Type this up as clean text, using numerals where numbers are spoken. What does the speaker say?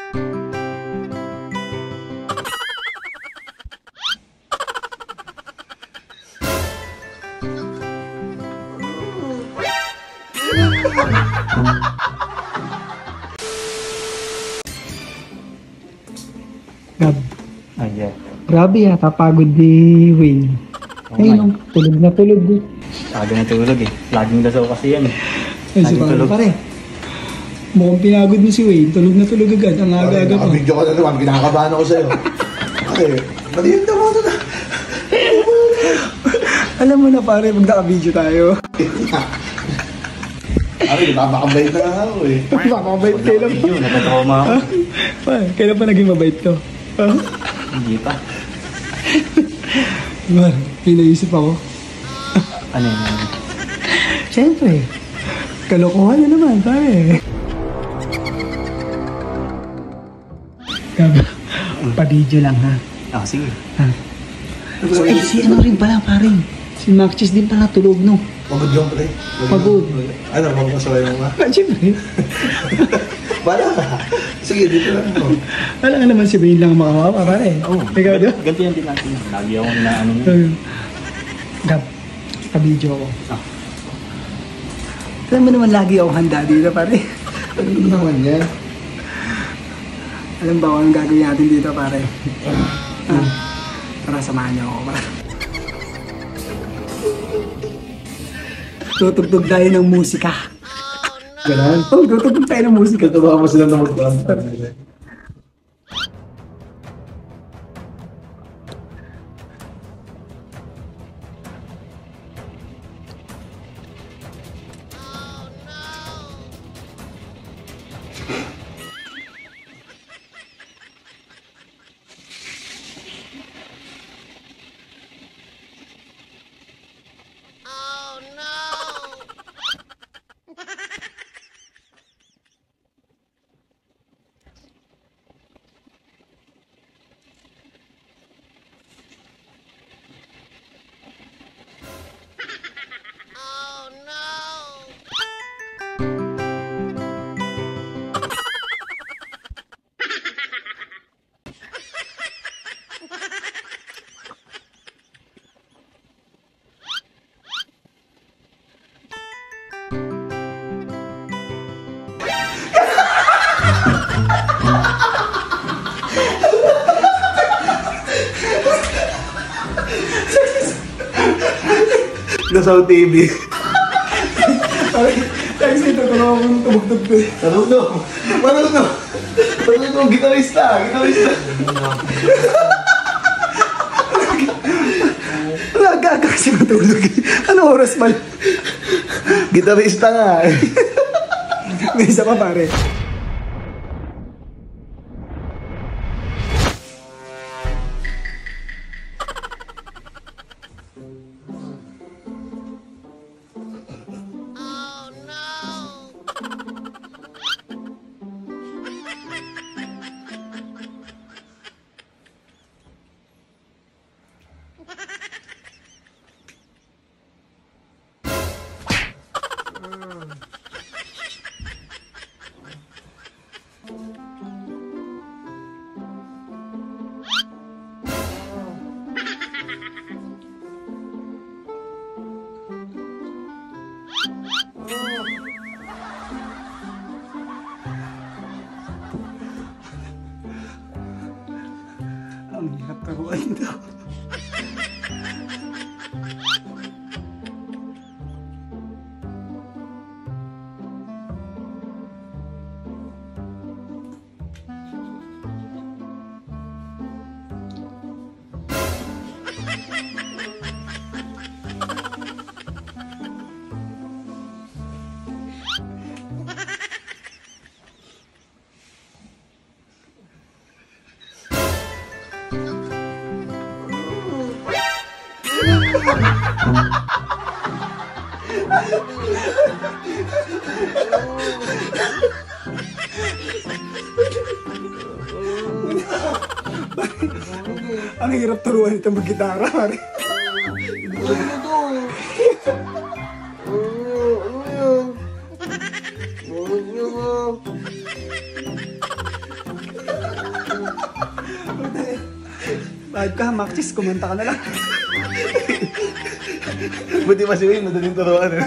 Gab. Ayan. Grabe yata pagod ni Wayne. Ayun, tulog na tulog. Lagi na tulog eh. Laging dasaw kasi yan eh. Ay, si Pare, pare. Mukhang pinagod mo si Wayne. Tulog na tulog agad. Ang aga-aga pa. Nakabidyo ka na naman. Kinakabahan ako sa'yo. Pare, maliit na mo ito na. Alam mo na pare, pag naka-video tayo. Pare, napakabait na nga ako eh. Makakabait kailan pa. Natatrauma ako. Kailan pa naging mabait to? Hindi pa. Man, pinaisip ako. Ano yun? Siyempre, kalokohan na naman, pare. Pa-video lang ha. Ah, sige. Ha? So, si ano rin pala, pare. Si Maxis din pala tulog, no? Pagod yung pre. Pagod. Ano, magpasaway mo nga? Siyempre. Wala ka. Sige, dito lang mo. Wala nga naman si Wayne lang makawa, pare. Oo. Ikaw doon? Ganti yan din natin. Lagi ako na ano yun. Gab, pa-video ako. Ah. Alam mo naman lagi ako handa dito, pare. Ano naman yan? Alam ba kung anong gagawin natin dito, pare? Tara, samahan niyo ako, pare. Tutugtog tayo ng musika. Ganun? Oo, tutugtog tayo ng musika. Katawa mo sila na mag-planta. Nasaw TV. Thanks dito, tulungan akong tumugtog ko. Marunong. Marunong. Marunong. Gitarista. Gitarista. Nag-aga kasi matulog. Ano oras man? Gitarista nga eh. May isa pa, pare. Ang hirap taruan daw. Ang hirap turuan ito mag-gitara, pare. Kahit ka, Maxis, kumanta ka na lang. Buti pa si Wayne, madaling turuan eh.